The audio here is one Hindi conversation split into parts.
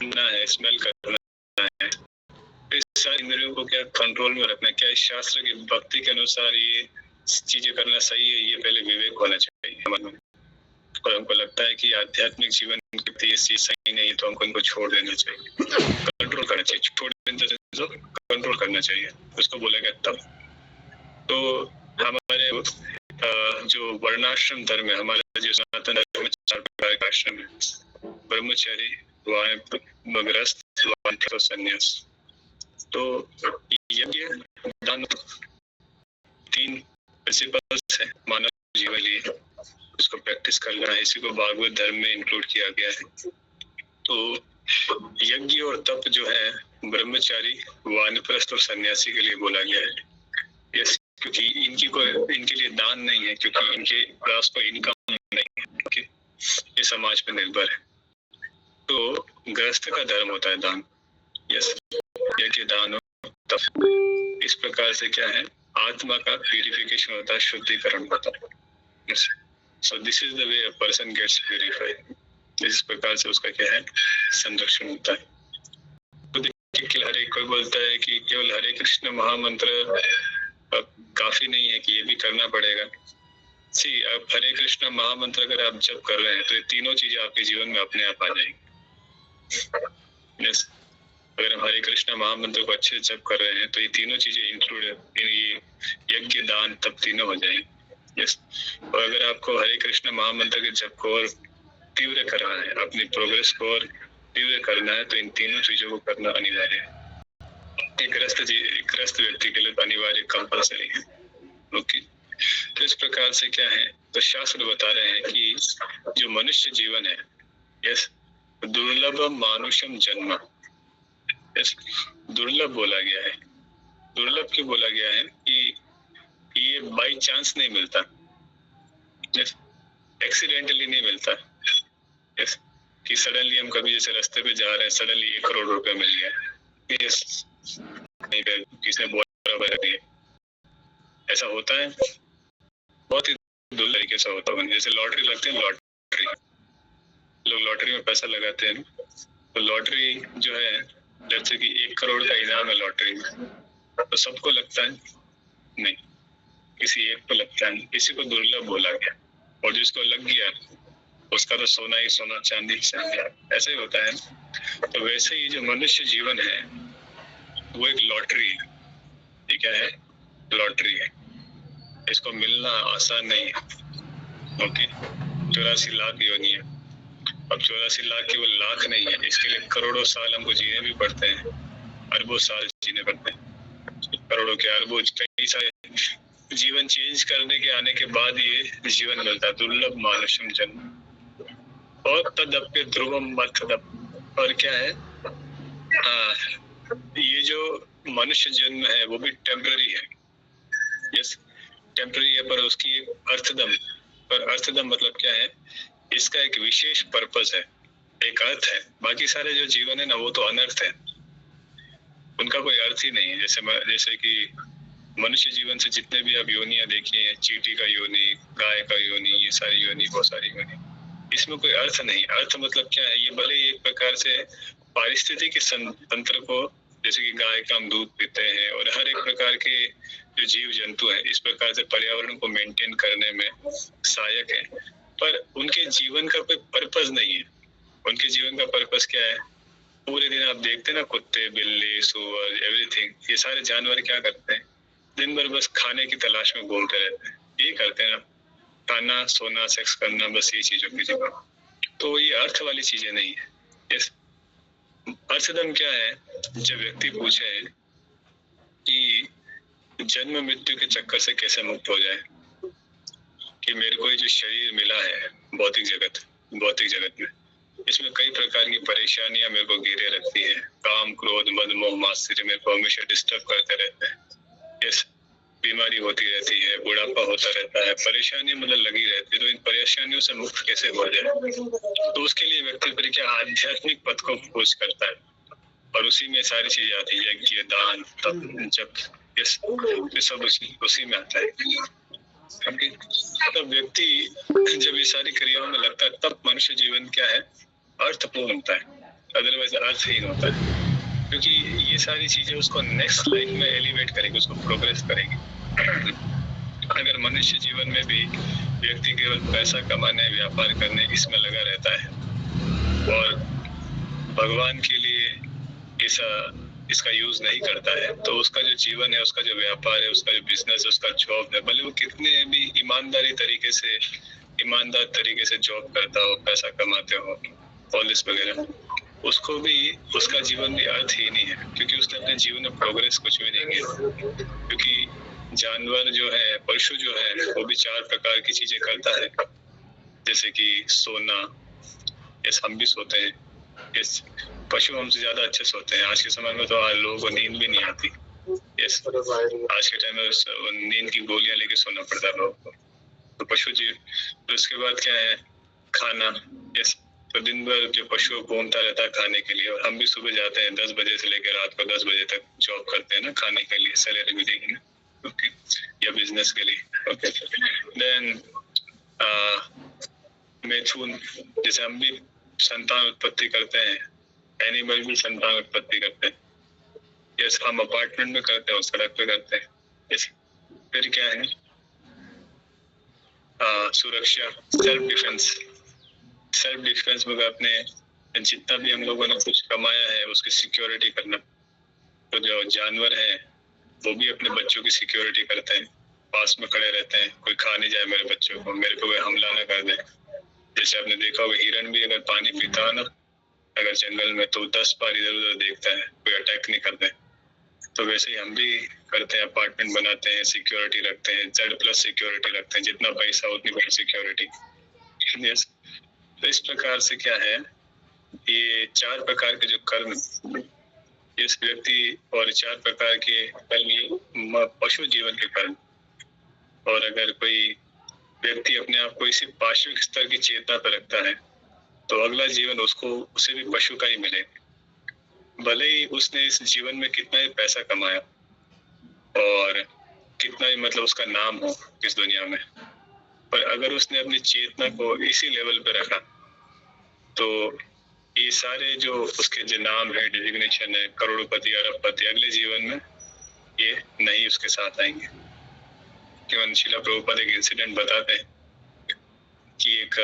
सुनना है, स्मेल करना है, इस सारी इंद्रियों को क्या कंट्रोल में रखना है। क्या इस शास्त्र की भक्ति के अनुसार ये चीजें करना सही है, ये पहले विवेक होना चाहिए मन में। और हमको लगता है कि आध्यात्मिक जीवन के प्रति ये चीज सही नहीं है तो हमको इनको छोड़ देना चाहिए, कंट्रोल करना चाहिए। छोड़ देना, कंट्रोल करना चाहिए, उसको बोलेगा तब। तो हमारे जो वर्णाश्रम धर्म है, हमारा जो सनातन धर्म में 4 प्रकार का आश्रम है, ब्रह्मचारी, वानप्रस्थ, वानप्रस्थ, संन्यास। तो यज्ञ, दान, 3 प्रिंसिपल्स है मानव जीवन के लिए, इसको प्रैक्टिस करना है। इसी को भागवत धर्म में इंक्लूड किया गया है। तो यज्ञ और तप जो है ब्रह्मचारी, वानप्रस्थ और सन्यासी के लिए बोला गया है। यस, क्योंकि इनके लिए दान नहीं है, क्योंकि इनके पास कोई इनकम नहीं है, ओके, ये समाज पर निर्भर है। तो गृहस्थ का धर्म होता है दान। यस, यज्ञ, दान और तप, इस प्रकार से क्या है, आत्मा का प्यूरिफिकेशन होता है, शुद्धिकरण होता है। Yes, so this is the way a person gets purified. इस प्रकार से उसका क्या है, संरक्षण होता है। तो देखिए, हर एक कोई बोलता है कि केवल हरे कृष्ण महामंत्र काफी नहीं है, कि ये भी करना पड़ेगा। सी, अब हरे कृष्ण महामंत्र अगर आप जप कर रहे हैं तो ये तीनों चीजें आपके जीवन में अपने आप आ जाएंगी। यस, अगर हम हरे कृष्ण महामंत्र को अच्छे से जप कर रहे हैं तो ये तीनों चीजें इंक्लूड है, ये यज्ञ, दान, तप तीनों हो जाएंगे। यस, और अगर आपको हरे कृष्ण महामंत्र के जप को और तीव्र करना है, अपनी प्रोग्रेस को और तीव्र करना है, तो इन तीनों चीजों को करना अनिवार्य है। एक ग्रस्त व्यक्ति के लिए अनिवार्य, कंपल्सरी है। ओके, तो इस प्रकार से क्या है, तो शास्त्र बता रहे हैं कि जो मनुष्य जीवन है, यस, दुर्लभ मानुषम जन्म। यस, दुर्लभ बोला गया है। दुर्लभ क्यों बोला गया है, कि ये बाई चांस नहीं मिलता, यस, एक्सीडेंटली नहीं मिलता। यस, कि सडनली हम कभी जैसे रास्ते पे जा रहे हैं, सडनली 1 करोड़ रुपया मिल गया, यस, नहीं, किसने बोला भर दिया, ऐसा होता है, बहुत ही दुर्लभ तरीके से होता है। जैसे लॉटरी लगती है, लॉटरी, लोग लॉटरी में पैसा लगाते हैं, तो लॉटरी जो है, जैसे कि 1 करोड़ का इनाम है लॉटरी में, तो सबको लगता है नहीं, किसी एक को लगता है, किसी को दुर्लभ बोला गया, और जिसको लग गया उसका तो सोना ही सोना, चांदी ही चांदी, ऐसा ही होता है। तो वैसे ही जो मनुष्य जीवन है वो एक लॉटरी है। ये क्या है, लॉटरी है, इसको मिलना आसान नहीं है। ओके, 84 लाख योनि है। अब 84 लाख केवल लाख नहीं है, इसके लिए करोड़ों साल हमको जीने भी पड़ते हैं, अरबों साल जीने पड़ते हैं, करोड़ों के अरबों, कई सारे जीवन चेंज करने के आने के बाद ये जीवन मिलता है। दुर्लभ मानुषम जन्म, और तदप्य ध्रुवम मतदप, और क्या है, ये जो मनुष्य जन्म है वो भी टेम्पररी है। यस, टेम्पररी है, पर उसकी अर्थदम, पर अर्थदम मतलब क्या है, इसका एक विशेष पर्पस है, एक अर्थ है। बाकी सारे जो जीवन है ना, वो तो अनर्थ है, उनका कोई अर्थ ही नहीं है। जैसे कि मनुष्य जीवन से जितने भी आप योनियां देखी हैं, चींटी का योनि, गाय का योनि, ये सारी योनि, बहुत सारी योनि, इसमें कोई अर्थ नहीं। अर्थ मतलब क्या है, ये भले एक प्रकार से पारिस्थितिकी तंत्र को, जैसे कि गाय का हम दूध पीते हैं, और हर एक प्रकार के जो जीव जंतु है, इस प्रकार से पर्यावरण को मेंटेन करने में सहायक है, पर उनके जीवन का कोई पर्पस नहीं है। उनके जीवन का पर्पस क्या है, पूरे दिन आप देखते हैं ना, कुत्ते, बिल्ली, सुअर, एवरीथिंग, ये सारे जानवर क्या करते हैं, दिन भर बस खाने की तलाश में घूमते रहते हैं। ये करते हैं, खाना, सोना, सेक्स करना, बस ये चीजों की जगह। तो ये अर्थ वाली चीजें नहीं है। यस, अर्थदम क्या है, जब व्यक्ति पूछे कि जन्म मृत्यु के चक्कर से कैसे मुक्त हो जाए, कि मेरे को ये जो शरीर मिला है भौतिक जगत में, इसमें कई प्रकार की परेशानियां मेरे को घेरे रखती है, काम, क्रोध, मद, मोह, मात्सर्य मेरे को हमेशा डिस्टर्ब करते रहते हैं। यस, बीमारी होती रहती है, बुढ़ापा होता रहता है, परेशानी मतलब लगी रहती है। तो इन परेशानियों से मुक्त कैसे हो जाए, तो उसके लिए व्यक्ति फिर क्या आध्यात्मिक पथ को खोज करता है, और उसी में सारी चीजें आती है, यज्ञ, दान, तप, जप, यस, ये सब उसी में आता है। तब व्यक्ति जब ये सारी क्रियाओं में लगता है, तब मनुष्य जीवन क्या है, अर्थपूर्ण बनता है। अदरवाइज अर्थहीन होता है, क्योंकि ये सारी चीजें उसको नेक्स्ट लाइफ में एलिवेट करेगी, उसको प्रोग्रेस करेगी। अगर मनुष्य जीवन में भी व्यक्ति केवल पैसा कमाने, व्यापार करने इसमें लगा रहता है और भगवान के लिए इसका यूज नहीं करता है, तो उसका जो जीवन है, उसका जो व्यापार है, उसका जो बिजनेस है, उसका जॉब है, भले वो कितने भी ईमानदार तरीके से जॉब करता हो, पैसा कमाते हो, पॉलिस वगैरह, उसको भी उसका जीवन भी अर्थ ही नहीं है, क्योंकि उसने अपने जीवन में प्रोग्रेस कुछ भी नहीं किया। क्योंकि जानवर जो है, पशु जो है, वो भी 4 प्रकार की चीजें करता है, जैसे कि सोना, यस हम भी सोते हैं, यस पशु हमसे ज्यादा अच्छे सोते हैं। आज के समय में तो लोगों को नींद भी नहीं आती, यस आज के टाइम में नींद की गोलियां लेके सोना पड़ता है लोगों को। तो पशु जी, तो उसके बाद क्या है, खाना, यस तो दिन भर जो पशु घूमता रहता है खाने के लिए, और हम भी सुबह जाते हैं 10 बजे से लेकर रात को 10 बजे तक जॉब करते हैं ना, खाने के लिए सैलरी मिलेगी ना, ओके, या बिजनेस के लिए, ओके। देन मैथुन, जैसे हम भी संतान उत्पत्ति करते हैं, एनिमल भी संतान उत्पत्ति करते हैं, यस हम अपार्टमेंट में करते हैं, सड़क पे करते हैं, यस। फिर क्या है, सुरक्षा, सेल्फ डिफेंस में अपने जितना भी हम लोगों ने कुछ कमाया है उसकी सिक्योरिटी करना। तो जो जानवर है वो भी अपने बच्चों की सिक्योरिटी करते हैं, पास में खड़े रहते हैं, कोई खा नहीं जाए मेरे बच्चों को, मेरे को हमला ना कर दे। जैसे आपने देखा होगा, हिरन भी अगर पानी पीता है ना, अगर जंगल में, तो 10 बार इधर उधर देखता है, कोई अटैक नहीं करते। तो वैसे ही हम भी करते हैं, अपार्टमेंट बनाते हैं, सिक्योरिटी रखते हैं, Z+ सिक्योरिटी रखते हैं, जितना पैसा उतनी बड़ी सिक्योरिटी, यस। तो इस प्रकार से क्या है, ये 4 प्रकार के जो कर्म इस व्यक्ति, और 4 प्रकार के कर्म पशु जीवन के कर्म। और अगर कोई व्यक्ति अपने आप को इसी पार्श्विक स्तर की चेतना पर रखता है, तो अगला जीवन उसको उसे भी पशु का ही मिले, भले ही उसने इस जीवन में कितना ही पैसा कमाया और कितना ही मतलब उसका नाम हो इस दुनिया में, पर अगर उसने अपनी चेतना को इसी लेवल पे रखा, तो ये सारे जो उसके जो नाम है, डिजिग्नेशन है, करोड़पति, अरबपति, अगले जीवन में ये नहीं उसके साथ आएंगे। केवल शिला प्रभुपाद एक इंसिडेंट बताते हैं कि एक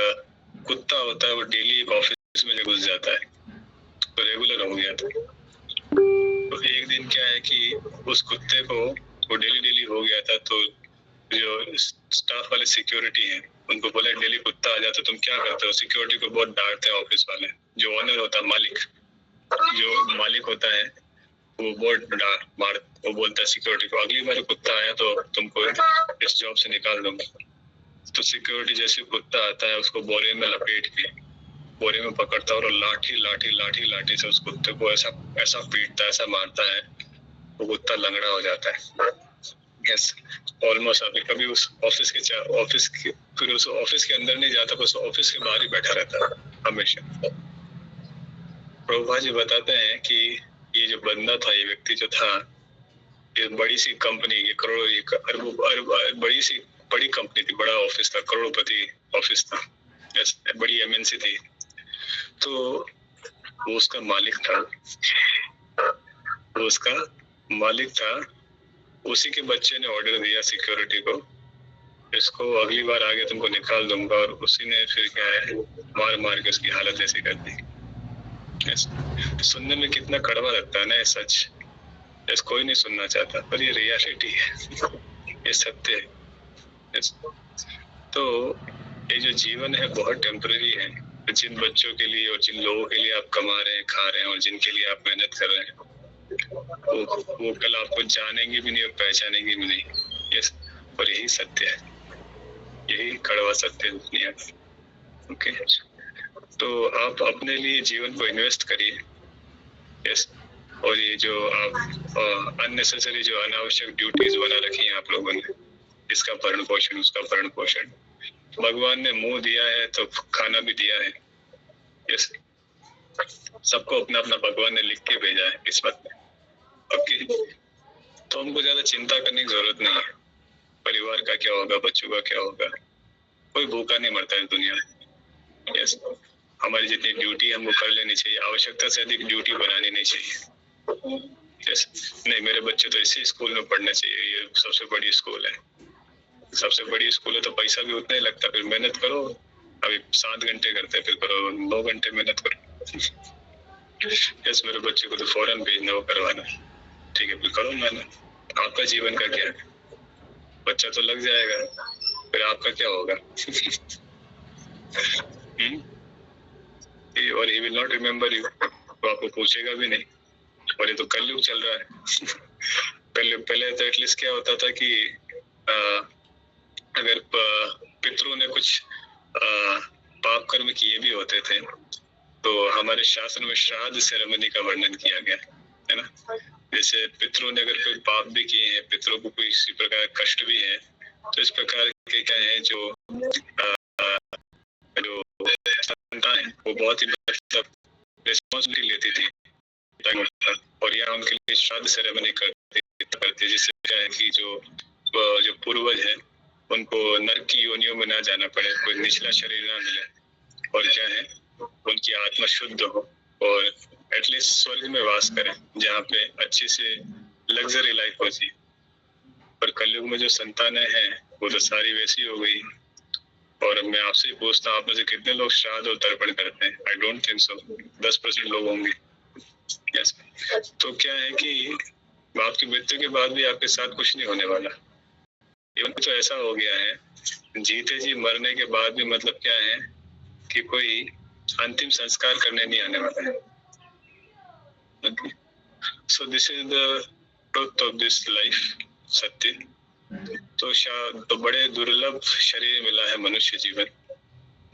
कुत्ता होता है, वो डेली एक ऑफिस में घुस जाता है, तो रेगुलर हो गया था। तो एक दिन क्या है कि उस कुत्ते को, वो डेली हो गया था, तो जो स्टाफ वाले सिक्योरिटी है उनको बोला डेली कुत्ता आ जाता, तुम क्या करते हो? सिक्योरिटी को बहुत डांटते हैं ऑफिस वाले। जो ओनर होता है, मालिक होता है, वो बहुत वो बोलता है सिक्योरिटी को, अगली बार कुत्ता आया तो तुमको इस जॉब से निकाल दूंगा। तो सिक्योरिटी जैसे कुत्ता आता है, उसको बोरे में लपेट के बोरे में पकड़ता है और लाठी से उस कुत्ते को ऐसा पीटता है, ऐसा मारता है, वो कुत्ता लंगड़ा हो जाता है। यस, ऑलमोस्ट अभी कभी उस ऑफिस के फिर उस ऑफिस के अंदर नहीं जाता, बस ऑफिस के बाहर ही बैठा रहता है हमेशा। प्रभुपा जी बताते हैं कि ये जो बंदा था, ये व्यक्ति जो था, ये बड़ी सी कंपनी, ये बड़ी कंपनी थी, बड़ा ऑफिस था, करोड़पति ऑफिस था, यस, बड़ी MNC थी। तो वो उसका मालिक था, उसी के बच्चे ने ऑर्डर दिया सिक्योरिटी को, इसको अगली बार आगे तुमको निकाल दूंगा, और उसी ने फिर क्या है, मार के उसकी हालत ऐसी कर दी। सुनने में कितना कड़वा लगता है ना, ये सच, यस, कोई नहीं सुनना चाहता, पर ये रियलिटी है, ये सत्य है। तो ये जो जीवन है बहुत टेम्पररी है। जिन बच्चों के लिए और जिन लोगों के लिए आप कमा रहे हैं, खा रहे हैं, और जिनके लिए आप मेहनत कर रहे हैं, वो कल आपको जानेंगे भी नहीं और पहचानेंगे भी नहीं, यस। और यही सत्य है, यही कड़वा सत्य है दुनिया का, ओके। तो आप अपने लिए जीवन को इन्वेस्ट करिए, यस। और ये जो आप अननेसेसरी जो अनावश्यक ड्यूटीज बना रखी हैं आप लोगों ने, इसका भरण पोषण, उसका भरण पोषण, भगवान ने मुंह दिया है तो खाना भी दिया है, यस। सबको अपना अपना भगवान ने लिख के भेजा है किस्मत में, ओके। तो हमको ज्यादा चिंता करने की जरूरत नहीं है, परिवार का क्या होगा, बच्चों का क्या होगा, कोई भूखा नहीं मरता है दुनिया में, यस। हमारी जितनी ड्यूटी हमको कर लेनी चाहिए, आवश्यकता से अधिक ड्यूटी बनानी नहीं चाहिए। यस, नहीं मेरे बच्चे तो इसी स्कूल में पढ़ना चाहिए, ये सबसे बड़ी स्कूल है, सबसे बड़ी स्कूल है तो पैसा भी उतना ही लगता है, फिर मेहनत करो, अभी 7 घंटे करते फिर करो 9 घंटे मेहनत करो। यस, मेरे बच्चे को तो फौरन भेजना वो करवाना, ठीक है फिर करो मेहनत। आपका जीवन का क्या है, बच्चा तो लग जाएगा, फिर आपका क्या होगा? और he will not remember you, तो आपको पूछेगा भी नहीं। और ये तो कलयुग चल रहा है। पहले तो एटलीस्ट क्या होता था कि अगर पितरों ने कुछ पाप कर्म किए भी होते थे तो हमारे शास्त्र में श्राद्ध सेरेमनी का वर्णन किया गया है ना। जैसे पितरों ने अगर कोई पाप भी किए हैं, पितरों को कोई इसी प्रकार कष्ट भी है, तो इस प्रकार के क्या है जो संतान है वो बहुत ही रिस्पॉन्सिबिलिटी लेती थी, और यहाँ उनके लिए श्राद्ध सेरेमनी करते जिससे क्या है कि जो पूर्वज है उनको नरक की योनियों में ना जाना पड़े, कोई निचला शरीर ना मिले, और क्या है उनकी आत्मा शुद्ध हो और एटलीस्ट स्वर्ग में वास करें जहाँ पे अच्छी से लग्जरी लाइफ होती। पर कलयुग में जो संतानें हैं वो तो सारी वैसी हो गई। और मैं आपसे ही पूछता हूँ, आप में से कितने लोग श्राद्ध और तर्पण करते हैं? आई डोंट थिंक सो, 10% लोग होंगे। यस, तो क्या है कि आपकी मृत्यु के बाद भी आपके साथ कुछ नहीं होने वाला। इवन तो ऐसा हो गया है, जीते जी मरने के बाद भी मतलब क्या है कि कोई अंतिम संस्कार करने नहीं आने वाला है। So this is the truth of this life, सत्य। तो बड़े दुर्लभ शरीर मिला है मनुष्य जीवन,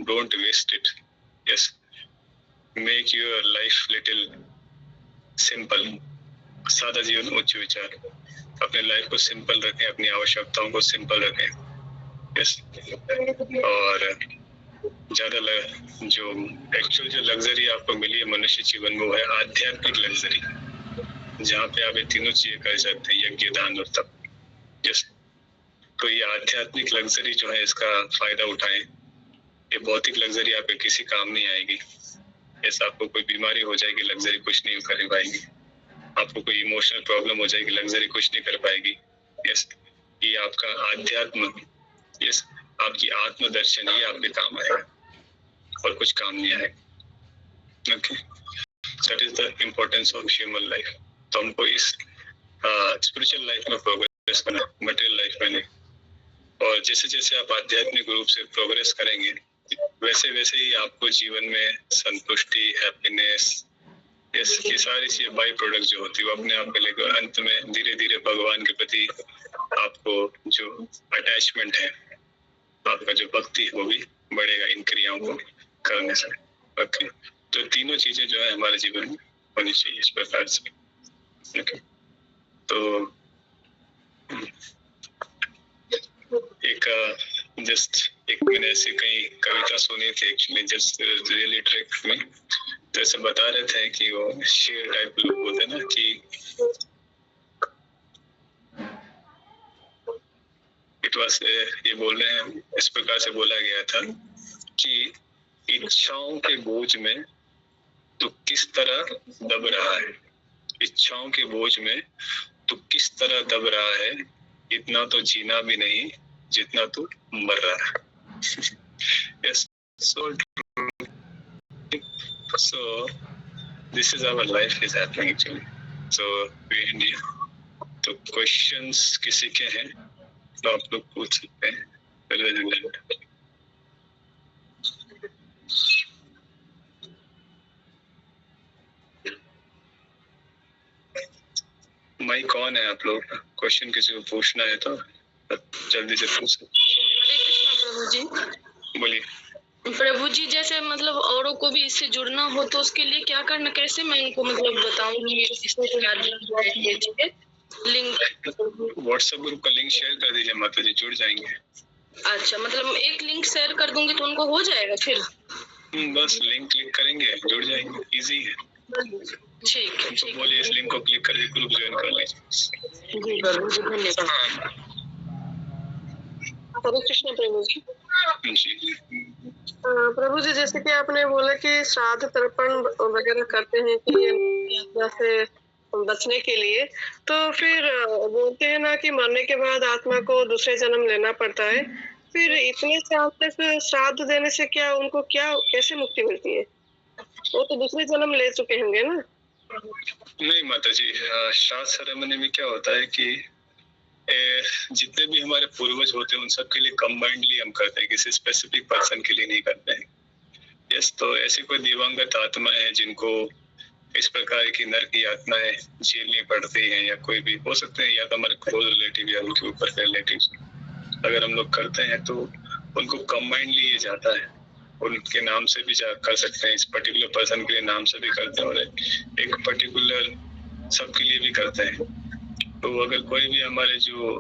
don't waste it. Yes, make your life little simple, सादा जीवन उच्च विचार, अपने लाइफ को सिंपल रखें, अपनी आवश्यकताओं को सिंपल रखें। यस, और ज्यादा जो एक्चुअल जो लग्जरी आपको मिली है मनुष्य जीवन में वो है आध्यात्मिक लग्जरी, जहाँ पे आप ये तीनों चीजें कर सकते हैं, यज्ञ दान और तप। यस, तो ये आध्यात्मिक लग्जरी जो है इसका फायदा उठाएं। ये भौतिक लग्जरी आपके किसी काम नहीं आएगी। ऐसा आपको कोई बीमारी हो जाएगी, लग्जरी कुछ नहीं कर पाएगी। आपको कोई इमोशनल प्रॉब्लम हो जाएगी, लग्जरी कुछ नहीं कर पाएगी। यस, ये आपका आध्यात्म, यस आपकी आत्मदर्शन ही आपके काम आएगा और कुछ काम नहीं आएगा। Okay, that is the importance of human life. तो हमको इस स्पिरिचुअल लाइफ में प्रोग्रेस करना, मटेरियल लाइफ में नहीं। और जैसे जैसे आप आध्यात्मिक रूप से प्रोग्रेस करेंगे वैसे वैसे ही आपको जीवन में संतुष्टि, हैप्पीनेस, ये सारी चीजें बाई प्रोडक्ट जो होती है वो अपने आप मिलेगा। अंत में धीरे धीरे भगवान के प्रति आपको जो अटैचमेंट है, आपका जो भक्ति है वो भी बढ़ेगा इन क्रियाओं को करने से। ओके, तो तीनों चीजें जो है हमारे जीवन में होनी चाहिए इस प्रकार से। ओके, तो एक मैंने ऐसी कई कविता सुनी थी एक्चुअली, जस्ट रियली ट्रिक में। तो ऐसे बता रहे थे कि वो शेर टाइप लोग होते ना कि इट वाज, ये बोल रहे हैं इस प्रकार से बोला गया था कि इच्छाओं के बोझ में तू किस तरह दब रहा है, इच्छाओं के बोझ में तू किस तरह दब रहा है, इतना तो जीना भी नहीं जितना तू मर रहा है। Yes, so this is our life is happening actually. So we India, तो questions किसी के हैं तो आप लोग पूछ सकते हैं। माइक ऑन है, आप लोग क्वेश्चन किसी को पूछना है तो जल्दी से पूछ सकते। हरे कृष्ण प्रभु जी। बोलिए। प्रभु जी, जैसे मतलब औरों को भी इससे जुड़ना हो तो उसके लिए क्या करना, कैसे मैं इनको मतलब बताऊंगी? लिंक व्हाट्सएप ग्रुप का लिंक शेयर कर दीजिए, माता जी जुड़ जाएंगे। अच्छा, मतलब एक लिंक शेयर कर दूंगी तो उनको हो जाएगा फिर? बस लिंक क्लिक करेंगे जुड़ जाएंगे, इजी है। ठीक है, तो बोलिए इस लिंक को क्लिक करके ग्रुप ज्वाइन कर लीजिए। जी प्रभु जी, धन्यवाद। हरे कृष्ण प्रभु जी। जी। प्रभु जी, जैसे कि आपने बोला कि श्राद्ध तर्पण वगैरह करते हैं कि ये यात्रा से बचने के लिए, तो फिर बोलते हैं ना कि मरने के बाद आत्मा को दूसरे जन्म लेना पड़ता है। फिर इतने साल तक श्राद्ध देने से क्या उनको कैसे मुक्ति मिलती है? वो तो दूसरे जन्म ले चुके होंगे ना? नहीं माता जी, श्राद्ध सेरेमनी में क्या होता है कि जितने भी हमारे पूर्वज होते हैं उन सब के लिए कंबाइंडली हम करते हैं, किसी स्पेसिफिक पर्सन के लिए नहीं करते हैं। यस, तो ऐसी कोई दिवंगत आत्मा है जिनको इस प्रकार की नरक यातनाएं झेलनी पड़ती हैं, या कोई भी हो सकते हैं, या तो हमारे क्लोज रिलेटिव या उनके ऊपर के रिलेटिव अगर हम लोग करते हैं तो उनको कंबाइंडली ये जाता है। उनके नाम से भी कर सकते हैं, इस पर्टिकुलर पर्सन के लिए नाम से भी करते हैं, और एक पर्टिकुलर सबके लिए भी करते हैं। तो अगर कोई भी हमारे जो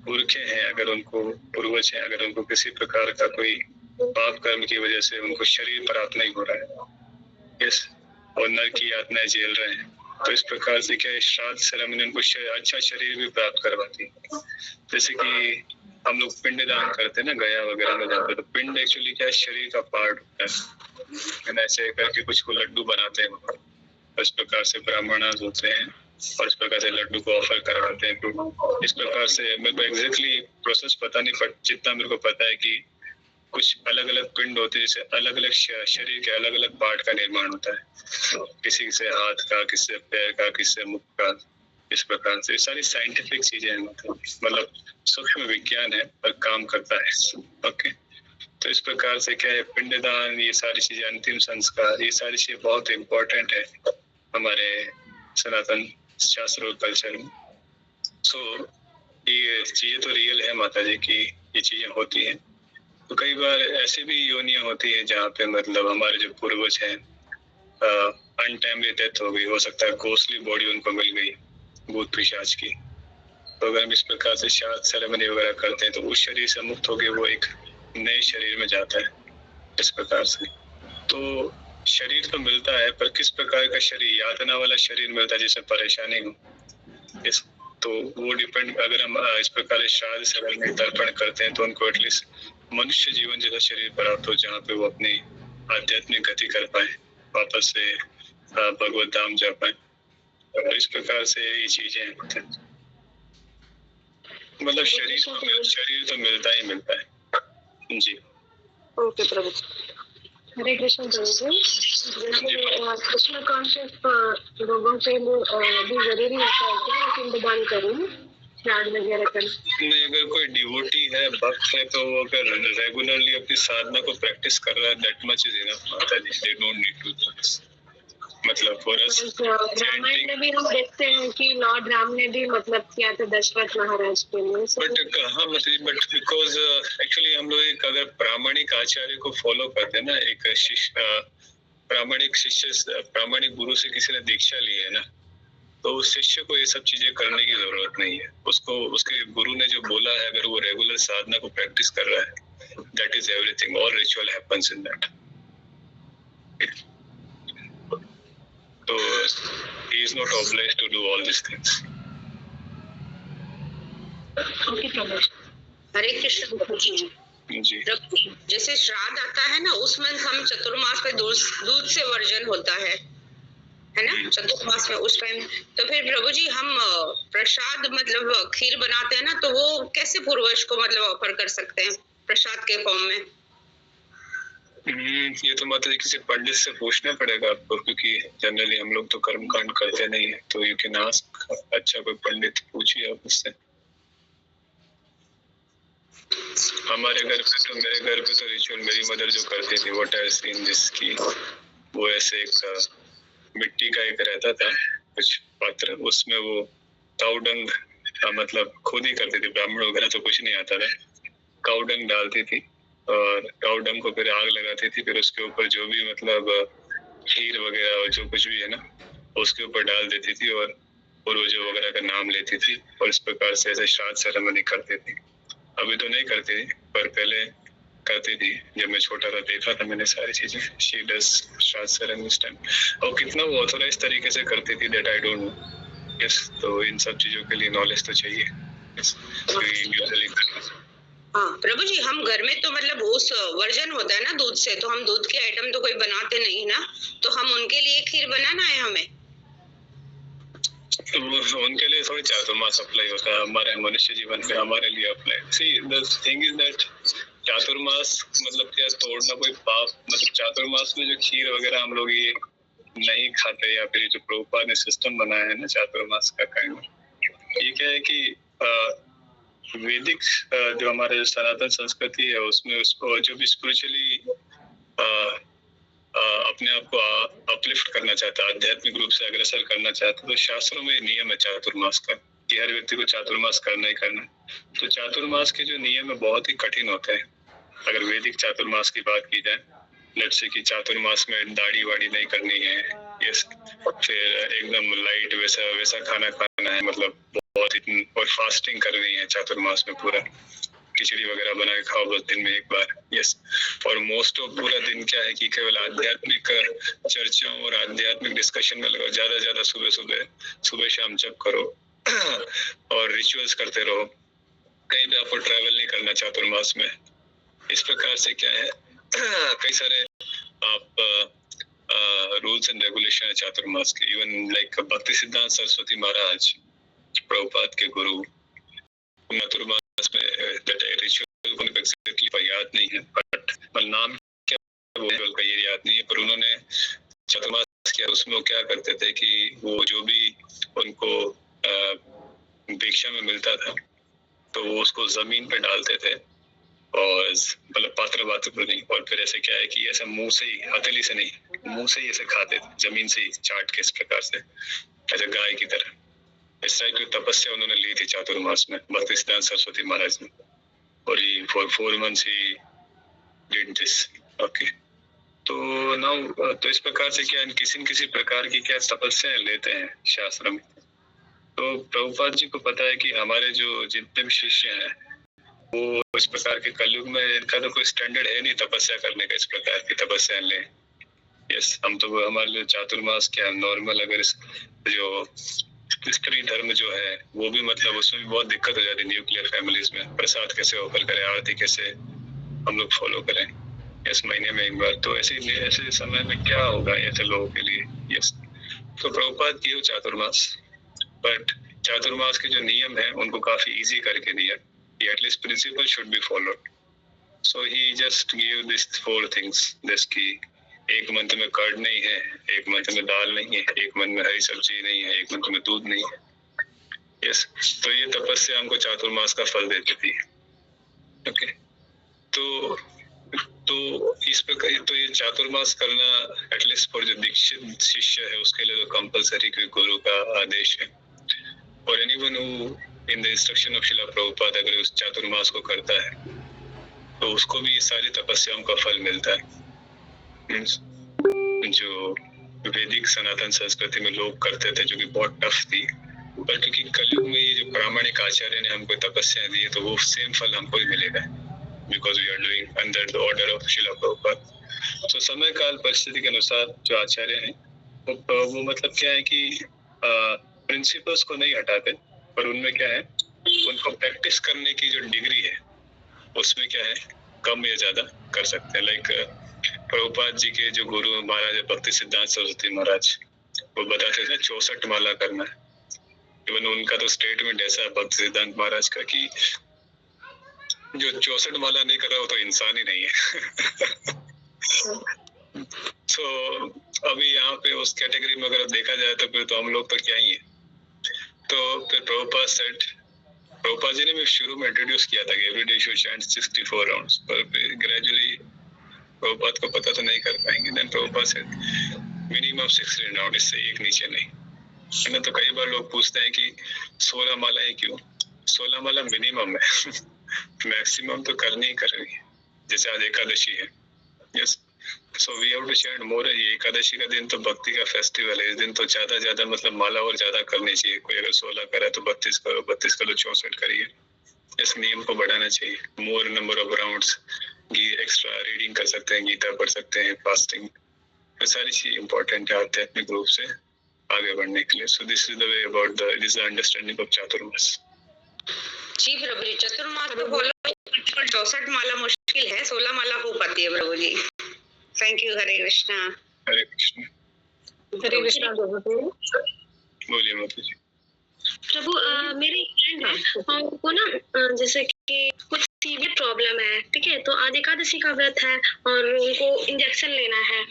पुरखे हैं, अगर उनको पूर्वज हैं, अगर उनको किसी प्रकार का कोई पाप कर्म की वजह से उनको शरीर प्राप्त नहीं हो रहा है, यस, और नर की यातनाएं झेल रहे हैं, तो इस प्रकार से क्या श्राद्ध सेरेमनी उनको अच्छा शरीर भी प्राप्त करवाती है। जैसे कि हम लोग पिंड दान करते हैं ना, गया वगैरह में जाते हैं, तो पिंड एक्चुअली क्या है, शरीर का पार्ट होता है। ऐसे करके कुछ को लड्डू बनाते हैं, इस प्रकार से ब्राह्मणास होते हैं और इस प्रकार से लड्डू को ऑफर करवाते हैं। तो इस प्रकार से मेरे को एग्जैक्टली प्रोसेस पता नहीं, पर जितना मेरे को पता है कि कुछ अलग अलग पिंड होते हैं, जैसे अलग अलग शरीर के अलग अलग पार्ट का निर्माण होता है, किसी से हाथ का, किसी से पैर का, किसी से मुख का, इस प्रकार से सारी साइंटिफिक चीजें हैं, मतलब सूक्ष्म विज्ञान है पर काम करता है। ओके, तो इस प्रकार से क्या है, पिंडदान, ये सारी चीजें, अंतिम संस्कार, ये सारी चीजें बहुत इम्पोर्टेंट है हमारे सनातन शास्त्र और कल्चर में। सो ये चीजें तो रियल है माता जी की, ये चीजें होती हैं। तो कई बार ऐसी भी योनियां होती है जहाँ पे मतलब हमारे जो पूर्वज हैं, अनटाइमली डेथ हो गई, हो सकता है कोस्टली बॉडी उनको मिल गई भूत पिशाच की, तो अगर हम इस प्रकार से श्राद्ध सेरेमनी वगैरह करते हैं तो उस शरीर से मुक्त होकर वो एक नए शरीर में जाता है, इस प्रकार से। तो शरीर तो मिलता है, पर किस प्रकार का शरीर, यातना वाला शरीर मिलता है जिसमें परेशानी हो, इस तो वो डिपेंड, अगर हम इस प्रकार श्राद्ध सेरेमनी तर्पण करते हैं तो उनको एटलीस्ट मनुष्य जीवन जैसा शरीर प्राप्त हो, जहाँ पे वो अपनी आध्यात्मिक गति कर पाए, वापस से भगवत धाम जा पाए। और इस प्रकार से ये चीजें मतलब शरीर तो मिलता ही मिलता है जी। ओके प्रभु, हरे कृष्ण प्रभु। कृष्ण कॉन्शियस लोगों के लिए भी जरूरी होता है क्या पिंडदान करूँ, श्राद्ध वगैरह करना? नहीं, अगर कोई डिवोटी है, भक्त है, तो वो अगर रेगुलरली अपनी साधना को प्रैक्टिस कर रहा है, दैट मच इज इनफ माता जी, they don't need to do this. मतलब रामायण में भी हम देखते हैं कि लॉर्ड राम ने भी मतलब किया था दशरथ महाराज के लिए, बट हाँ मतलब, बट बिकॉज एक्चुअली हम लोग एक अगर प्रामाणिक आचार्य को फॉलो करते हैं ना, एक शिष्य, प्रामाणिक शिष्य, प्रामाणिक गुरु से किसी ने दीक्षा ली है ना, तो उस शिष्य को ये सब चीजें करने की जरूरत नहीं है। उसको उसके गुरु ने जो बोला है, अगर वो रेगुलर साधना को प्रैक्टिस कर रहा है, that is everything, all ritual happens in that. तो he is not obliged to do all these things. Okay प्रभु, हरे कृष्ण जी। जैसे श्राद्ध आता है ना, उस मंथ हम चतुर्मास में दूध से वर्जन होता है ना, चतुर्मास में उस टाइम। तो फिर प्रभु जी हम प्रसाद मतलब खीर बनाते हैं ना, तो वो कैसे पूर्वज को मतलब ऑफर कर सकते हैं प्रसाद के फॉर्म में? ये तो माता जी किसी पंडित से पूछना पड़ेगा आपको, क्योंकि जनरली हम लोग तो कर्म कांड करते नहीं है, तो यू कैन आस्क, अच्छा कोई पंडित पूछिए आप उससे। हमारे घर पे तो, मेरे घर पे तो रिचुअल मेरी मदर जो करती थी, व्हाट आई सीन दिस, की वो ऐसे एक मिट्टी का एक रहता था कुछ पात्र, उसमें वो काउडंग मतलब खुद ही करती थी, ब्राह्मण वगैरह तो कुछ नहीं आता था, काउडंग डालती थी और काउडंग को फिर आग लगाती थी, फिर उसके ऊपर जो भी मतलब खीर वगैरह और जो कुछ भी है ना, उसके ऊपर डाल देती थी और पूर्वजों वगैरह का नाम लेती थी, और इस प्रकार से ऐसे श्राद्ध सेरेमनी करती थी। अभी तो नहीं करती थी, पर पहले करती थी, जब मैं छोटा था देखा था मैंने सारी चीजें। शी डज श्राद्ध सेरेमनी इस टाइम, और कितना वो ऑथोराइज तरीके से करती थी that I don't know. Yes, तो इन सब चीजों के लिए नॉलेज तो चाहिए। यूजुअली हाँ प्रभु जी, हम घर में तो मतलब उस वर्जन होता है ना दूध से, तो हम दूध के आइटम तो कोई बनाते नहीं ना, तो हम उनके लिए खीर बनाना है हमें। उनके लिए थोड़ी चातुर्मास अप्लाई होता है, हमारे मनुष्य जीवन पे हमारे लिए apply. See the thing is that Chaturmas मतलब क्या, तोड़ना कोई पाप, मतलब चातुर्मास में जो खीर वगैरह हम लोग ये नहीं खाते, या फिर जो प्रभुपाद ने सिस्टम बनाया है ना चातुर्मास का काइंड, ये क्या है कि वैदिक जो हमारे सनातन संस्कृति है उसमें उसको जो भी स्पिरिचुअली अपने आप को अपलिफ्ट करना चाहता है, आध्यात्मिक रूप से अग्रसर करना चाहता है, तो शास्त्रों में नियम है चातुर्मास का कि हर व्यक्ति को चातुर्मास करना ही करना। तो चातुर्मास के जो नियम है बहुत ही कठिन होते हैं। अगर वैदिक चातुर्मास की बात की जाए, लेट्स से कि चातुर्मास में दाढ़ी वाड़ी नहीं करनी है, यस, फिर एकदम लाइट वैसा खाना खाना है, मतलब बहुत ही, और फास्टिंग करनी है चातुर्मास में, पूरा खिचड़ी वगैरह बना के खाओ बस दिन में एक बार, यस। और मोस्ट ऑफ पूरा दिन क्या है कि केवल आध्यात्मिक चर्चाओं और आध्यात्मिक डिस्कशन में लगाओ, ज्यादा सुबह शाम जप करो और रिचुअल्स करते रहो, कहीं भी आपको ट्रैवल नहीं करना चातुर्मास में। इस प्रकार से क्या है कई सारे आप रूल्स एंड रेगुलेशन है चातुर्मास के। इवन लाइक भक्ति सिद्धांत सरस्वती महाराज, प्रभुपाद के गुरु, चातुर्मास में रिचुअल को एग्जैक्टली याद नहीं है, बट नाम क्या वो का ये याद नहीं है, पर उन्होंने चातुर्मास किया। उसमें वो क्या करते थे कि वो जो भी उनको भिक्षा में मिलता था तो वो उसको जमीन पे डालते थे, और मतलब पात्र पर नहीं, और फिर ऐसे क्या है कि ऐसा मुंह से ही, हथेली से नहीं, मुंह से ही ऐसे खाते थे, जमीन से ही चाट के, इस प्रकार से ऐसे गाय की तरह। इस टाइप की तपस्या उन्होंने ली थी चातुर्मास में, भक्ति सिद्धांत सरस्वती महाराज ने, और ये for 4 months he did this. Okay, तो नाउ तो इस प्रकार से क्या किसी प्रकार की क्या तपस्या लेते हैं शास्त्र में। तो प्रभुपाद जी को पता है कि हमारे जो जितने भी शिष्य हैं वो इस प्रकार के कलयुग में इनका तो कोई स्टैंडर्ड है नहीं तपस्या करने का, इस प्रकार की तपस्या ले। यस, हम तो हमारे लिए चातुर्मास क्या नॉर्मल, अगर जो स्त्री धर्म जो है वो भी मतलब उसमें भी बहुत दिक्कत हो जाती है न्यूक्लियर फैमिलीज में, प्रसाद कैसे ऑफर करें, आरती कैसे हम लोग फॉलो करें, इस महीने में एक बार। तो ऐसे समय में क्या होगा ऐसे लोगों के लिए। यस, तो प्रभुपाद किए चातुर्मास, बट चातुर्मास के जो नियम है उनको काफी इजी करके दिया, at least principle should be followed. So he just give this 4 things, जैसे कि एक मंथ में कर्ड नहीं है, एक मंथ में दाल नहीं है, एक मंथ में हरी सब्जी नहीं है, एक मंथ में दूध नहीं है। यस, तो ये तपस्या हमको चातुर्मास का फल देती थी। ओके, तो इस प्रकार तो ये चातुर्मास करना एटलीस्ट फॉर जो दीक्षित शिष्य है उसके लिए तो कंपलसरी, कोई गुरु का आदेश है। और anyone who in the instruction of Srila Prabhupada अगर उस चातुर्मास को करता है तो उसको भी ये सारी तपस्याओं का फल मिलता है। जो वैदिक सनातन संस्कृति में लोग करते थे जो कि बहुत टफ थी, पर क्योंकि कलयुग में ये जो प्रामाणिक आचार्य ने हमको तपस्या दी है तो वो सेम फल हमको भी मिलेगा, because we are doing under the order of Srila Prabhupada. तो समय काल परिस्थिति के अनुसार जो आचार्य हैं वो मतलब क्या है कि प्रिंसिपल्स को नहीं हटाते, पर उनमें क्या है उनको प्रैक्टिस करने की जो डिग्री है उसमें क्या है कम या ज्यादा कर सकते हैं। लाइक प्रभुपाद जी के जो गुरु महाराज भक्ति सिद्धांत सरस्वती महाराज, वो बताते थे 64 माला करना है। इवन उनका तो स्टेटमेंट ऐसा है भक्ति सिद्धांत महाराज का कि जो 64 माला नहीं कर रहा वो तो इंसान ही नहीं है। तो अभी यहाँ पे उस कैटेगरी में अगर देखा जाए तो फिर तो हम लोग तो क्या ही है। तो फिर प्रभुपाद जी ने भी शुरू में इंट्रोड्यूस किया था कि एवरीडे शुड चैंट 64 राउंड्स, पर ग्रेजुअली प्रभुपाद को पता तो नहीं कर पाएंगे। देन प्रभुपाद से मिनिमम 16 राउंड, इससे एक नीचे नहीं है ना। तो कई बार लोग पूछते हैं कि 16 मालाएं क्यों? 16 माला मिनिमम है, मैक्सिमम तो करनी ही करनी है। जैसे आज एकादशी है, yes, so we have to chant more. ये एकादशी का दिन तो भक्ति का फेस्टिवल है, इस दिन तो ज्यादा मतलब माला और ज्यादा करनी चाहिए। कोई अगर 16 करा तो 32 करो, 32 करो 64 करिए। इस नियम को बढ़ाना चाहिए। मोर number of rounds, extra reading कर सकते हैं, गीता पढ़ सकते हैं, फास्टिंग, ये सारी चीज इंपॉर्टेंट है आध्यात्मिक रूप से आगे बढ़ने के लिए। So this is the way about this understanding of Chaturmas. जी प्रभु जी, चतुर्मास तो फॉलो 64 माला मुश्किल है, 16 माला हो पाती है प्रभु जी। Thank you. हरे कृष्णा। हरे कृष्ण। हरे कृष्णा प्रभु जी। बोलिए माता जी। प्रभु मेरी फ्रेंड है, उनको ना जैसे कि कुछ सीवियर प्रॉब्लम है, ठीक है, तो आज एकादशी का व्रत है और उनको इंजेक्शन लेना है,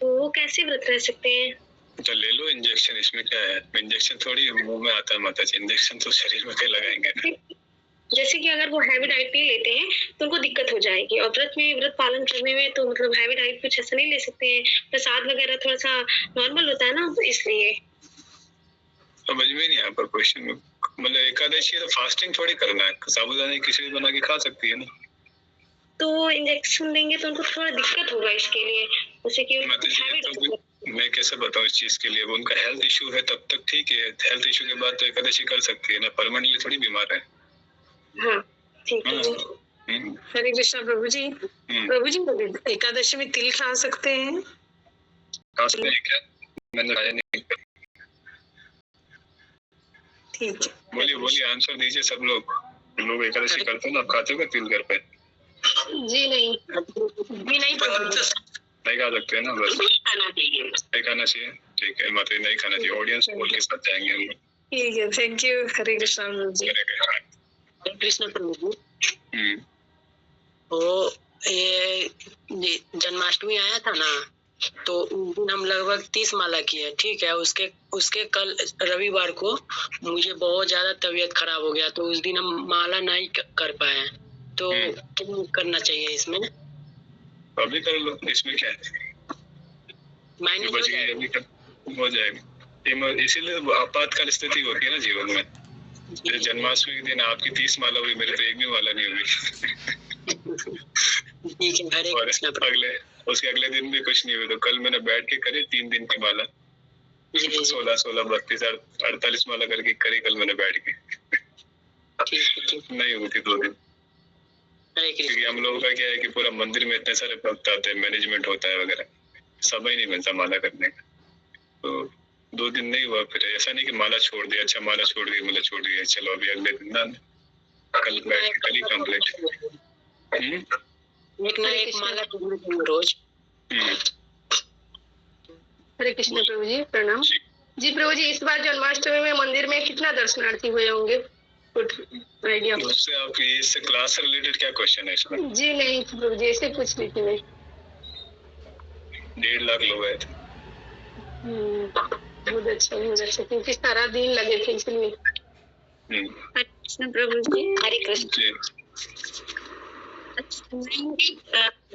तो वो कैसे व्रत रह सकते हैं? तो ले लो इंजेक्शन, इसमें क्या है? इंजेक्शन थोड़ी मुंह में आता है माता जी, इंजेक्शन तो शरीर में लगाएंगे ना। जैसे कि अगर वो हैवी डाइट नहीं लेते हैं तो उनको दिक्कत हो जाएगी, और व्रत पालन करने में तो मतलब हैवी डाइट कुछ ऐसा नहीं ले सकते हैं, प्रसाद वगैरह थोड़ा सा नॉर्मल होता है ना, तो इसलिए समझ में नहीं आया पर क्वेश्चन में। मतलब एकादशी तो फास्टिंग थोड़ी करना है, साबूदाने की खिचड़ी बना के खा सकती है ना। तो इंजेक्शन लेंगे तो उनको थोड़ा दिक्कत होगा इसके लिए, जैसे कि माता जी तो मैं कैसे बताऊं इस चीज के लिए? वो उनका हेल्थ इशू है तब तक ठीक है, हेल्थ इशू के बाद तो एकादशी कर सकती है ना, परमानेंटली थोड़ी बीमार है। हाँ ठीक है। हरे कृष्णा प्रभु जी। प्रभु जी, एकादशी में तिल खा सकते हैं? खा सकते हैं क्या? मैंने खाया नहीं। ठीक है। बोलिए बोलिए, आंसर दीजिए सब लोग एकादशी करते हैं ना, आप खाते हो क्या तिल घर पे? जी नहीं, भी नहीं प्रभु जी। नहीं खा सकते हैं ना, बस नहीं खाना चाहिए। ठीक है माता जी, नहीं खाना चाहिए। ऑडियंस बोल के साथ जाएंगे हम लोग। ठीक है, थैंक यू। हरे कृष्णा प्रभु जी। कृष्ण प्रभु जी, तो ये जन्माष्टमी आया था ना, तो उस दिन हम लगभग 30 माला किए, ठीक है। उसके कल रविवार को मुझे बहुत ज्यादा तबीयत खराब हो गया, तो उस दिन हम माला नहीं कर पाए, तो क्या करना चाहिए इसमें? अभी कर लो, इसमें क्या है? मैंने हो जाएगा। इसीलिए आपातकाल स्थिति होती है ना जीवन में। जैसे जन्माष्टमी के दिन आपकी 30 माला हुई, मेरे तो एक भी माला नहीं हुई। और उसके अगले दिन भी कुछ नहीं हुआ, तो कल मैंने बैठ के करी 3 दिन की माला, 16, 32, 48 माला करके करी कल मैंने बैठ के। नहीं हुई थी 2 दिन, क्योंकि हम लोगों का क्या है कि पूरा मंदिर में इतने सारे भक्त आते हैं, मैनेजमेंट होता है वगैरह, समय नहीं मिलता माला करने का, तो 2 दिन नहीं हुआ। फिर ऐसा नहीं कि माला छोड़ दिया, अच्छा माला छोड़ दी, मतलब छोड़ दिया, चलो अभी अगले दिन ना, कल बैठ के कल ही कंप्लीट। एक ना एक माला रोज। हरे कृष्ण प्रभु जी, प्रणाम जी। प्रभु जी, इस बार जन्माष्टमी में मंदिर में कितना दर्शनार्थी हुए होंगे? कुछ आइडिया? उससे आपकी इससे क्लास से रिलेटेड क्या क्वेश्चन है इसमें? जी नहीं प्रभु जी, ऐसे कुछ नहीं थी मैं। 1.5 लाख लोग आए थे। बहुत अच्छा, क्योंकि सारा दिन लगे थे इसलिए। कृष्ण प्रभु जी। हरे कृष्ण।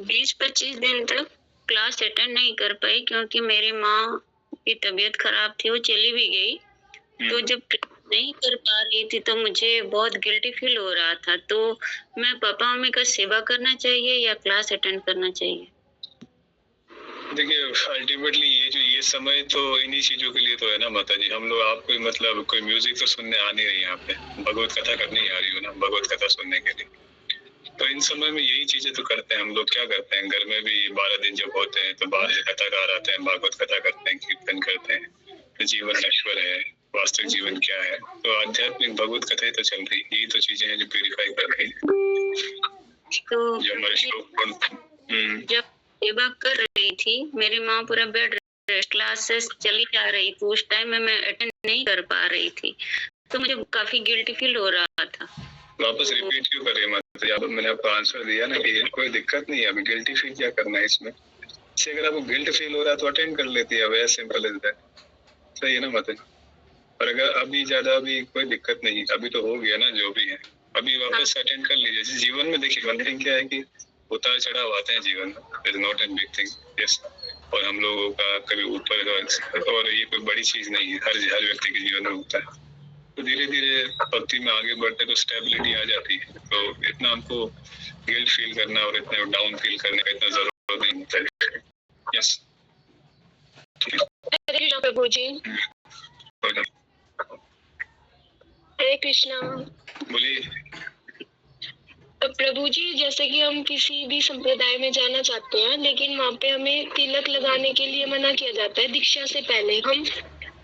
20-25 दिन तक क्लास अटेंड नहीं कर पाई, क्योंकि मेरी माँ की तबीयत खराब थी, वो चली भी गई। तो जब नहीं कर पा रही थी तो मुझे बहुत गिल्टी फील हो रहा था, तो मैं पापा मम्मी का सेवा करना चाहिए या क्लास अटेंड करना चाहिए? देखिए अल्टीमेटली ये समय तो इन्हीं चीजों के लिए तो है ना माता जी। हम लोग आपको मतलब कोई म्यूजिक तो सुनने आ नहीं रही, यहाँ पे भगवत कथा करने आ रही हो ना, भगवत कथा सुनने के लिए। तो इन समय में यही चीजें तो करते हैं हम लोग। क्या करते हैं, घर में भी 12 दिन जब होते हैं तो बाहर से कथाकार आते हैं, भागवत कथा करते हैं, कीर्तन करते हैं। तो जीवन नश्वर है, वास्तविक जीवन क्या है, तो आध्यात्मिक भगवत कथा तो चल रही। यही तो चीजें हैं जो प्यूरिफाई कर रही है, जो हमारे श्लोक। जब सेवा कर रही थी, मेरी माँ पूरा बेड रेस्ट, क्लासेस चली जा रही थी, उस टाइम में मैं अटेंड नहीं कर पा रही थी, तो मुझे काफी गिल्टी फील हो रहा था। वापस रिपीट क्यों कर रही है माता जी? मैंने आपको आंसर दिया ना कि कोई दिक्कत नहीं है, अभी गिल्टी फील क्या करना है इसमें। से अगर आपको गिल्ट फील हो रहा है तो अटेंड कर लेती है, वैसे सिंपल इज दैट। सही है ना माता जी? और अगर अभी ज्यादा अभी कोई दिक्कत नहीं, अभी तो हो गया ना जो भी है, अभी वापस अटेंड कर लीजिए। जीवन में देखिए वन थिंग क्या है कि उतार चढ़ाव आते हैं जीवन में, is not an big thing. Yes, और हम लोगों का कभी ऊपर, और ये कोई बड़ी चीज नहीं है, हर व्यक्ति के जीवन में होता है। तो धीरे धीरे भक्ति में आगे बढ़ते तो स्टेबिलिटी आ जाती है। तो इतना हमको गिल्ट फील करना और इतना डाउन फील करने का इतना जरूरत नहीं होता है। यस प्रभु जी। हरे कृष्णा। बोलिए। प्रभु जी, जैसे कि हम किसी भी संप्रदाय में जाना चाहते हैं, लेकिन वहाँ पे हमें तिलक लगाने के लिए मना किया जाता है। दीक्षा से पहले हम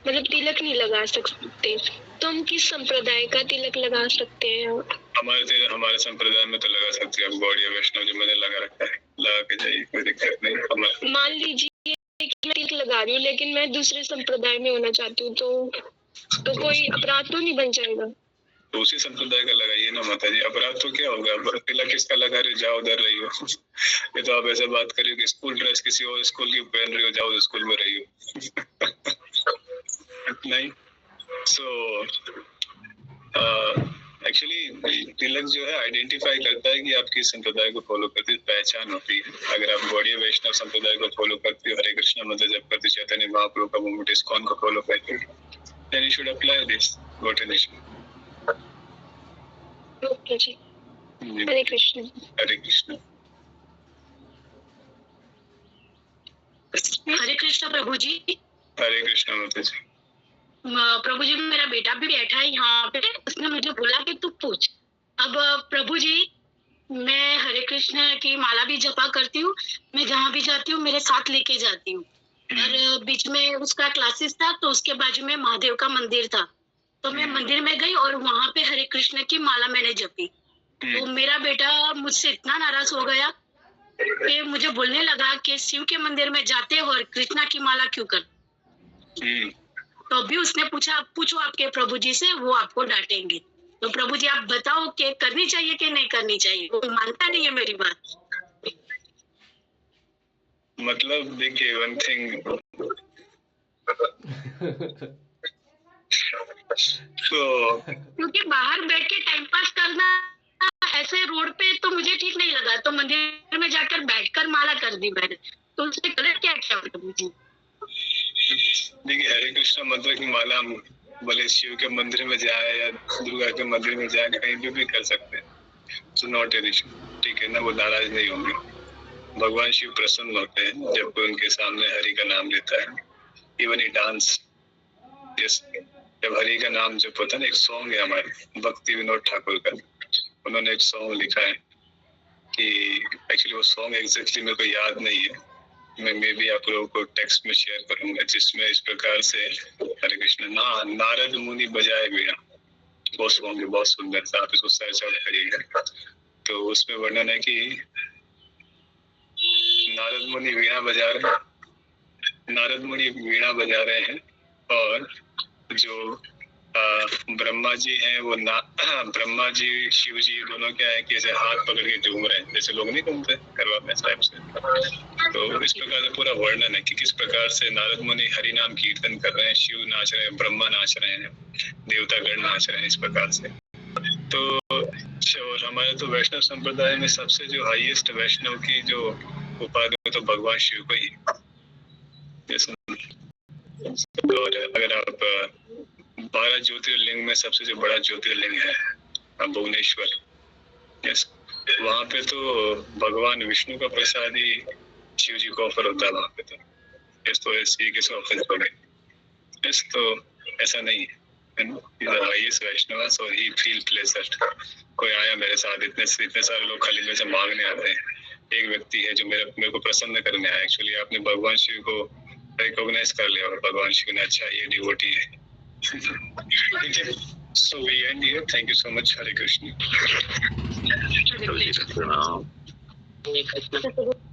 मतलब तिलक नहीं लगा सकते, तो हम किस संप्रदाय का तिलक लगा सकते हैं? हमारे संप्रदाय में तो लगा सकते हैं आप, गौड़ीय वैष्णव जो मैंने लगा रखा है, लगा के जाइए, कोई दिक्कत नहीं। मान लीजिए कि मैं तिलक लगा रही हूँ लेकिन मैं दूसरे संप्रदाय में होना चाहती हूँ, तो कोई अपराध तो नहीं बन जाएगा? तो उसी संप्रदाय का लगाइए ना माता जी, अपराध तो क्या होगा? तिलक किसका लगा रही हो, जाओ उधर रही हो। ये तो आप ऐसे बात करिए कि स्कूल ड्रेस किसी और स्कूल की पहन रही हो, जाओ स्कूल में रही हो। नहीं, सो एक्चुअली तिलक जो है आइडेंटिफाई करता है कि आप किस संप्रदाय को फॉलो करते हैं, पहचान होती है। अगर आप गौड़ीय वैष्णव संप्रदाय को फॉलो करते हो, हरे कृष्णा मंत्र जप करते, चैतन्य महाप्रभु का मूवमेंट इस्कॉन को फॉलो करते हो, then you should apply this ordination. Okay जी, हरे कृष्ण। हरे कृष्ण। हरे कृष्ण प्रभु जी। हरे कृष्ण माता जी। प्रभु जी, मेरा बेटा भी बैठा है यहाँ पे, उसने मुझे बोला कि तू पूछ। अब प्रभु जी, मैं हरे कृष्ण की माला भी जपा करती हूँ, मैं जहाँ भी जाती हूँ मेरे साथ लेके जाती हूँ। और बीच में उसका क्लासेस था, तो उसके बाजू में महादेव का मंदिर था, तो मैं मंदिर में गई और वहाँ पे हरे कृष्ण की माला मैंने जपी। तो मेरा बेटा मुझसे इतना नाराज हो गया कि मुझे बोलने लगा कि शिव के मंदिर में जाते हो और कृष्णा की माला क्यों कर। तो अभी उसने पूछा, पूछो आपके प्रभु जी से, वो आपको डांटेंगे। तो प्रभु जी आप बताओ कि करनी चाहिए कि नहीं करनी चाहिए? वो मानता नहीं है मेरी बात। मतलब देखिए, वन थिंग, तो क्योंकि बाहर बैठ के टाइम पास करना ऐसे रोड पे तो मुझे ठीक नहीं लगा, तो मंदिर में जाकर बैठकर माला कर दी मैंने। तो उसने गलत क्या किया प्रभु जी? देखिए, हरे कृष्ण मंत्र की माला हम भले शिव के मंदिर में जाए या दुर्गा के मंदिर में जाए, कहीं भी कर सकते हैं, तो नॉट एन इशू, ठीक है ना, वो नाराज नहीं होंगे। भगवान शिव प्रसन्न होते हैं जब कोई उनके सामने हरि का नाम लेता है। इवन ही डांस, जब हरि का नाम जब होता है ना, एक सॉन्ग है हमारे भक्ति विनोद ठाकुर का, उन्होंने एक सॉन्ग लिखा है कि एक्चुअली वो सॉन्ग एग्जैक्टली मेरे को याद नहीं है, मैं मे भी आप लोगों को टेक्स्ट में शेयर करूंगा, जिसमें इस प्रकार से हरे कृष्ण नारद मुनि बजाए वीणा, वो सॉन्ग है बहुत सुंदर सा, आप इसको सर्च आउट करिएगा। तो उसमें वर्णन है कि नारद मुनि वीणा बजा रहे हैं और जो ब्रह्मा जी हैं वो ब्रह्मा जी शिव जी दोनों क्या है कि ऐसे हाथ पकड़ के झूम रहे हैं, जैसे लोग नहीं घूमते करवा में टाइप से। तो इस प्रकार से पूरा वर्णन है कि किस प्रकार से नारद मुनि हरि नाम कीर्तन कर रहे हैं, शिव नाच रहे हैं, ब्रह्मा नाच रहे हैं, देवतागण नाच रहे हैं, इस प्रकार से। तो और हमारे तो वैष्णव संप्रदाय में सबसे जो हाईएस्ट वैष्णव की जो उपाधि तो भगवान शिव को ही। और अगर आप 12 ज्योतिर्लिंग में सबसे जो बड़ा ज्योतिर्लिंग है भुवनेश्वर, यस, वहाँ पे तो भगवान विष्णु का प्रसाद ही शिव जी को ऑफर होता है वहाँ पे। तो इस तो ऐसे किस ऑफर हो गए, इस तो ऐसा नहीं है ना, हाईएस्ट वैष्णव, सो ही फील प्लेजर। कोई आया मेरे साथ, इतने सारे लोग खाली मेरे से मांगने आते हैं, एक व्यक्ति है जो मेरे को प्रसन्न करने आया। एक्चुअली आपने भगवान शिव को रिकॉग्नाइज कर लिया और भगवान शिव ने अच्छा ये डिवोटी है, ठीक है। So we end here, thank you so much, Hare Krishna. Hare Krishna.